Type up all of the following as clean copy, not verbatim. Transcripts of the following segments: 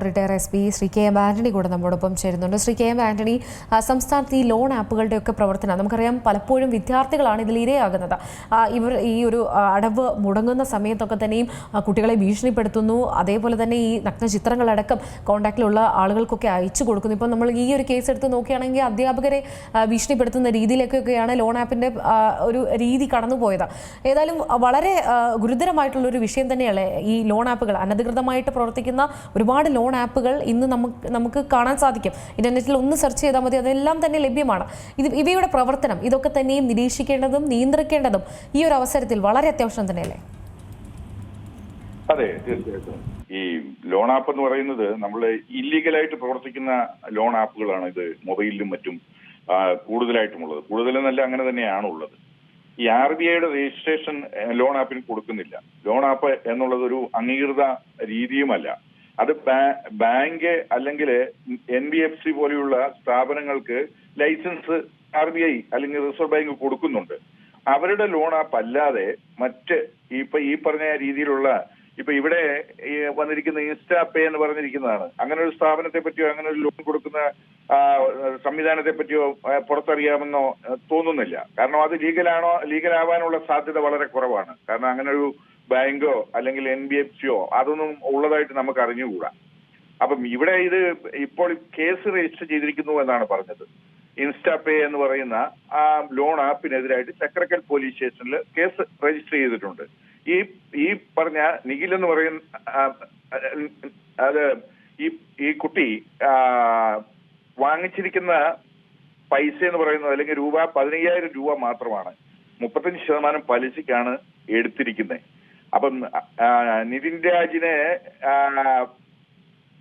Retire SP Shri KM Antony കൂടെ നമ്മോടൊപ്പം ചേരുന്നുണ്ട്. ശ്രീ KM ആന്റണി, സംസ്ഥാനത്ത് ഈ ലോൺ ആപ്പുകളുടെയൊക്കെ പ്രവർത്തനം നമുക്കറിയാം, പലപ്പോഴും വിദ്യാർത്ഥികളാണ് ഇതിൽ ഇരയാകുന്നത്. ഇവർ ഈ ഒരു അടവ് മുടങ്ങുന്ന സമയത്തൊക്കെ തന്നെയും കുട്ടികളെ ഭീഷണിപ്പെടുത്തുന്നു. അതേപോലെ തന്നെ ഈ നഗ്നചിത്രങ്ങളടക്കം കോൺടാക്റ്റിലുള്ള ആളുകൾക്കൊക്കെ അയച്ചു കൊടുക്കുന്നു. ഇപ്പം നമ്മൾ ഈ ഒരു കേസ് എടുത്ത് നോക്കുകയാണെങ്കിൽ അധ്യാപകരെ ഭീഷണിപ്പെടുത്തുന്ന രീതിയിലേക്കൊക്കെയാണ് ലോൺ ആപ്പിൻ്റെ ഒരു രീതി കടന്നുപോയത്. ഏതായാലും വളരെ ഗുരുതരമായിട്ടുള്ളൊരു വിഷയം തന്നെയല്ലേ ഈ ലോൺ ആപ്പുകൾ. അനധികൃതമായിട്ട് പ്രവർത്തിക്കുന്ന ഒരുപാട് ലോൺ ആപ്പുകൾ ഇന്ന് നമുക്ക് കാണാൻ സാധിക്കും. ഇന്റർനെറ്റിൽ ഒന്ന് സെർച്ച് ചെയ്താൽ മതി, അതെല്ലാം തന്നെ ലഭ്യമാണ്. ഇവയുടെ പ്രവർത്തനം ഇതൊക്കെ തന്നെയും നിരീക്ഷിക്കേണ്ടതും നിയന്ത്രിക്കേണ്ടതും ഈ ഒരു അവസരത്തിൽ വളരെ അത്യാവശ്യം തന്നെയല്ലേ? അതെ, തീർച്ചയായിട്ടും. ഈ ലോൺ ആപ്പ് എന്ന് പറയുന്നത് നമ്മൾ ഇല്ലീഗലായിട്ട് പ്രവർത്തിക്കുന്ന ലോൺ ആപ്പുകളാണ് ഇത് മൊബൈലിലും മറ്റും കൂടുതലായിട്ടുമുള്ളത്. കൂടുതലെന്നല്ല, അങ്ങനെ തന്നെയാണ് ഉള്ളത്. ഈ RBIയുടെ രജിസ്ട്രേഷൻ ലോൺ ആപ്പിന് കൊടുക്കുന്നില്ല. ലോൺ ആപ്പ് എന്നുള്ളത് ഒരു അംഗീകൃത രീതിയുമല്ല. അത് ബാങ്ക് അല്ലെങ്കിൽ NBFC പോലെയുള്ള സ്ഥാപനങ്ങൾക്ക് ലൈസൻസ് RBI അല്ലെങ്കിൽ റിസർവ് ബാങ്ക് കൊടുക്കുന്നുണ്ട്. അവരുടെ ലോൺ ആപ്പ് അല്ലാതെ മറ്റ് ഈ പറഞ്ഞ രീതിയിലുള്ള ഇവിടെ വന്നിരിക്കുന്ന ഇൻസ്റ്റാ പേ എന്ന് പറഞ്ഞിരിക്കുന്നതാണ്. അങ്ങനെ ഒരു സ്ഥാപനത്തെ പറ്റിയോ അങ്ങനെ ഒരു ലോൺ കൊടുക്കുന്ന സംവിധാനത്തെ പറ്റിയോ പുറത്തറിയാമെന്നോ തോന്നുന്നില്ല. കാരണം അത് ലീഗലാവാനുള്ള സാധ്യത വളരെ കുറവാണ്. കാരണം അങ്ങനെ ഒരു ബാങ്കോ അല്ലെങ്കിൽ NBFCയോ അതൊന്നും ഉള്ളതായിട്ട് നമുക്ക് അറിഞ്ഞുകൂടാ. അപ്പം ഇവിടെ ഇത് ഇപ്പോൾ കേസ് രജിസ്റ്റർ ചെയ്തിരിക്കുന്നു എന്നാണ് പറഞ്ഞത്. ഇൻസ്റ്റാ പേ എന്ന് പറയുന്ന ആ ലോൺ ആപ്പിനെതിരായിട്ട് ചക്രക്കൽ പോലീസ് സ്റ്റേഷനിൽ കേസ് രജിസ്റ്റർ ചെയ്തിട്ടുണ്ട്. ഈ പറഞ്ഞ നിഖിൽ എന്ന് പറയുന്ന അത് ഈ കുട്ടി വാങ്ങിച്ചിരിക്കുന്ന പൈസ എന്ന് പറയുന്നത് അല്ലെങ്കിൽ 15,000 രൂപ മാത്രമാണ്. 35% പലിശക്കാണ് എടുത്തിരിക്കുന്നത്. അപ്പം നിതിൻ രാജിനെ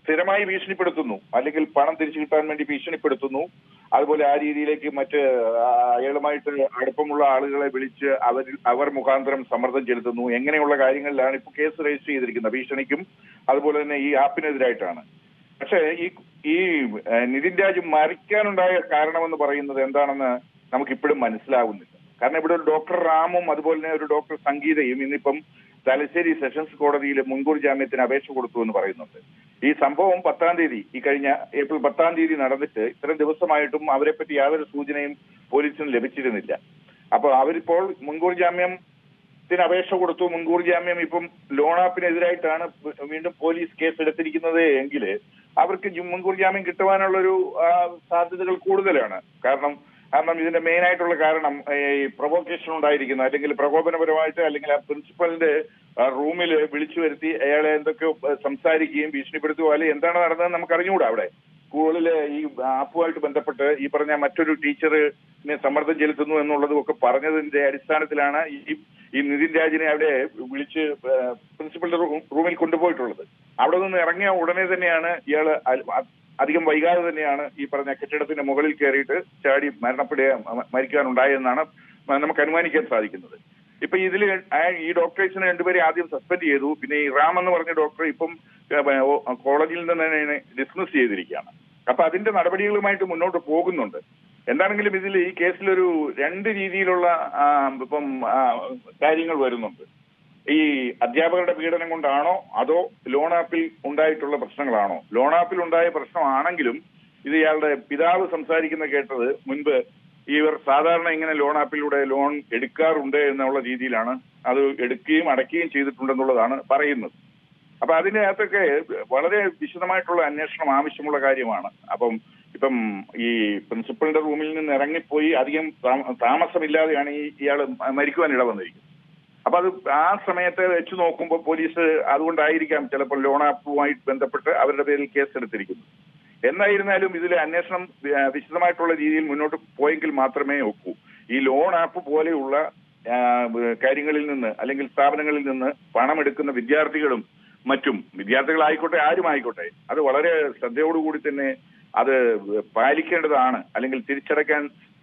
സ്ഥിരമായി ഭീഷണിപ്പെടുത്തുന്നു, അല്ലെങ്കിൽ പണം തിരിച്ചു കിട്ടാൻ വേണ്ടി ഭീഷണിപ്പെടുത്തുന്നു. അതുപോലെ ആ രീതിയിലേക്ക് മറ്റ് അയാളുമായിട്ട് അടുപ്പമുള്ള ആളുകളെ വിളിച്ച് അവർ മുഖാന്തരം സമ്മർദ്ദം ചെലുത്തുന്നു. എങ്ങനെയുള്ള കാര്യങ്ങളിലാണ് ഇപ്പോൾ കേസ് രജിസ്റ്റർ ചെയ്തിരിക്കുന്നത്. ഭീഷണിക്കും അതുപോലെ തന്നെ ഈ ആപ്പിനെതിരായിട്ടാണ്. പക്ഷേ ഈ നിതിൻ രാജ് മരിക്കാനുണ്ടായ കാരണമെന്ന് പറയുന്നത് എന്താണെന്ന് നമുക്കിപ്പോഴും മനസ്സിലാവുന്നില്ല. കാരണം ഇവിടെ ഒരു ഡോക്ടർ റാമും അതുപോലെ തന്നെ ഒരു ഡോക്ടർ സംഗീതയും ഇന്നിപ്പം തലശ്ശേരി സെഷൻസ് കോടതിയിൽ മുൻകൂർ ജാമ്യത്തിന് അപേക്ഷ കൊടുത്തു എന്ന് പറയുന്നുണ്ട്. ഈ സംഭവം 10-ാം തീയതി, ഈ കഴിഞ്ഞ ഏപ്രിൽ 10-ാം തീയതി നടന്നിട്ട് ഇത്രയും ദിവസമായിട്ടും അവരെപ്പറ്റി യാതൊരു സൂചനയും പോലീസിന് ലഭിച്ചിരുന്നില്ല. അപ്പോൾ അവരിപ്പോൾ മുൻകൂർ ജാമ്യത്തിന് അപേക്ഷ കൊടുത്തു. മുൻകൂർ ജാമ്യം ഇപ്പം ലോൺ ആപ്പിനെതിരായിട്ടാണ് വീണ്ടും പോലീസ് കേസ് എടുത്തിരിക്കുന്നത് എങ്കിൽ അവർക്ക് മുൻകൂർ ജാമ്യം കിട്ടുവാനുള്ളൊരു സാധ്യതകൾ കൂടുതലാണ്. കാരണം ഇതിന്റെ മെയിൻ ആയിട്ടുള്ള കാരണം ഈ പ്രൊവോക്കേഷൻ ഉണ്ടായിരിക്കുന്ന, അല്ലെങ്കിൽ പ്രകോപനപരമായിട്ട്, അല്ലെങ്കിൽ ആ പ്രിൻസിപ്പലിന്റെ റൂമിൽ വിളിച്ചു വരുത്തി അയാളെ എന്തൊക്കെയോ സംസാരിക്കുകയും ഭീഷണിപ്പെടുത്തുകയോ അല്ലെങ്കിൽ എന്താണ് നടന്നതെന്ന് നമുക്ക് അറിഞ്ഞുകൂടാ. അവിടെ സ്കൂളിലെ ഈ ആപ്പുമായിട്ട് ബന്ധപ്പെട്ട് ഈ പറഞ്ഞ മറ്റൊരു ടീച്ചറിനെ സമ്മർദ്ദം ചെലുത്തുന്നു എന്നുള്ളതും ഒക്കെ പറഞ്ഞതിന്റെ അടിസ്ഥാനത്തിലാണ് ഈ നിതിൻ രാജിനെ അവിടെ വിളിച്ച് പ്രിൻസിപ്പലിന്റെ റൂമിൽ കൊണ്ടുപോയിട്ടുള്ളത്. അവിടെ നിന്ന് ഇറങ്ങിയ ഉടനെ തന്നെയാണ് ഇയാള് അധികം വൈകാതെ തന്നെയാണ് ഈ പറഞ്ഞ കെട്ടിടത്തിന്റെ മുകളിൽ കയറിയിട്ട് ചാടി മരിക്കാനുണ്ടായെന്നാണ് നമുക്ക് അനുമാനിക്കാൻ സാധിക്കുന്നത്. ഇപ്പൊ ഇതിൽ ഈ ഡോക്ടേഴ്സിനെ രണ്ടുപേരെ ആദ്യം സസ്പെൻഡ് ചെയ്തു. പിന്നെ ഈ റാം എന്ന് പറഞ്ഞ ഡോക്ടർ ഇപ്പം കോളേജിൽ നിന്ന് തന്നെ ഡിസ്മിസ് ചെയ്തിരിക്കുകയാണ്. അപ്പൊ അതിന്റെ നടപടികളുമായിട്ട് മുന്നോട്ട് പോകുന്നുണ്ട്. എന്താണെങ്കിലും ഇതിൽ ഈ കേസിലൊരു 2 രീതിയിലുള്ള ഇപ്പം കാര്യങ്ങൾ വരുന്നുണ്ട്. ഈ അധ്യാപകരുടെ പീഡനം കൊണ്ടാണോ അതോ ലോൺ ആപ്പിൽ ഉണ്ടായിട്ടുള്ള പ്രശ്നങ്ങളാണോ? ലോൺ ആപ്പിൽ ഉണ്ടായ പ്രശ്നമാണെങ്കിലും ഇത് ഇയാളുടെ പിതാവ് സംസാരിക്കുന്ന കേട്ടത് മുൻപ് ഇവർ സാധാരണ ഇങ്ങനെ ലോൺ ആപ്പിലൂടെ ലോൺ എടുക്കാറുണ്ട് എന്നുള്ള രീതിയിലാണ് അത് എടുക്കുകയും അടയ്ക്കുകയും ചെയ്തിട്ടുണ്ടെന്നുള്ളതാണ് പറയുന്നത്. അപ്പൊ അതിനകത്തൊക്കെ വളരെ വിശദമായിട്ടുള്ള അന്വേഷണം ആവശ്യമുള്ള കാര്യമാണ്. ഇപ്പം ഈ പ്രിൻസിപ്പലിന്റെ റൂമിൽ നിന്ന് ഇറങ്ങിപ്പോയി അധികം താമസമില്ലാതെയാണ് ഇയാൾ മരിക്കുവാൻ ഇടവന്നിരിക്കുന്നത്. അപ്പൊ അത് ആ സമയത്ത് വെച്ച് നോക്കുമ്പോൾ പോലീസ് അതുകൊണ്ടായിരിക്കാം ചിലപ്പോൾ ലോൺ ആപ്പുമായി ബന്ധപ്പെട്ട് അവരുടെ പേരിൽ കേസ് എടുത്തിരിക്കുന്നു. എന്നായിരുന്നാലും ഇതിലെ അന്വേഷണം വിശദമായിട്ടുള്ള രീതിയിൽ മുന്നോട്ട് പോയെങ്കിൽ മാത്രമേ ഒക്കൂ. ഈ ലോൺ ആപ്പ് പോലെയുള്ള കാര്യങ്ങളിൽ നിന്ന് അല്ലെങ്കിൽ സ്ഥാപനങ്ങളിൽ നിന്ന് പണം എടുക്കുന്ന വിദ്യാർത്ഥികളും മറ്റും, വിദ്യാർത്ഥികളായിക്കോട്ടെ ആരുമായിക്കോട്ടെ, അത് വളരെ ശ്രദ്ധയോടുകൂടി തന്നെ അത് പാലിക്കേണ്ടതാണ്. അല്ലെങ്കിൽ തിരിച്ചടയ്ക്കാൻ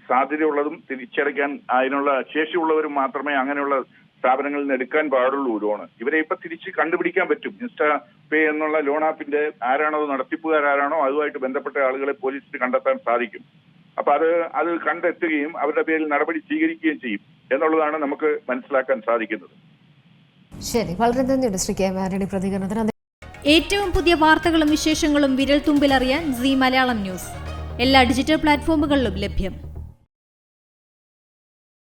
സാധ്യതയുള്ളതും തിരിച്ചടയ്ക്കാൻ അതിനുള്ള ശേഷിയുള്ളവരും മാത്രമേ അങ്ങനെയുള്ള സ്ഥാപനങ്ങളിൽ നിന്ന് എടുക്കാൻ പാടുള്ളൂ ലോണ്. ഇവരെ ഇപ്പൊ തിരിച്ച് കണ്ടുപിടിക്കാൻ പറ്റും. ഇൻസ്റ്റാ പേ എന്നുള്ള ലോൺ ആപ്പിന്റെ ആരാണോ നടത്തിപ്പുകാരാണോ അതുമായിട്ട് ബന്ധപ്പെട്ട ആളുകളെ പോലീസിന് കണ്ടെത്താൻ സാധിക്കും. അപ്പൊ അത് കണ്ടെത്തുകയും അവരുടെ പേരിൽ നടപടി സ്വീകരിക്കുകയും ചെയ്യും എന്നുള്ളതാണ് നമുക്ക് മനസ്സിലാക്കാൻ സാധിക്കുന്നത്. ശരി, വളരെ നന്ദിയുണ്ട് ശ്രീ KM ആന്റണി പ്രതികരണത്തിന്. ഏറ്റവും പുതിയ വാർത്തകളും വിശേഷങ്ങളും വിരൽത്തുമ്പിലറിയാൻ സീ മലയാളം ന്യൂസ് എല്ലാ ഡിജിറ്റൽ പ്ലാറ്റ്ഫോമുകളിലും ലഭ്യം.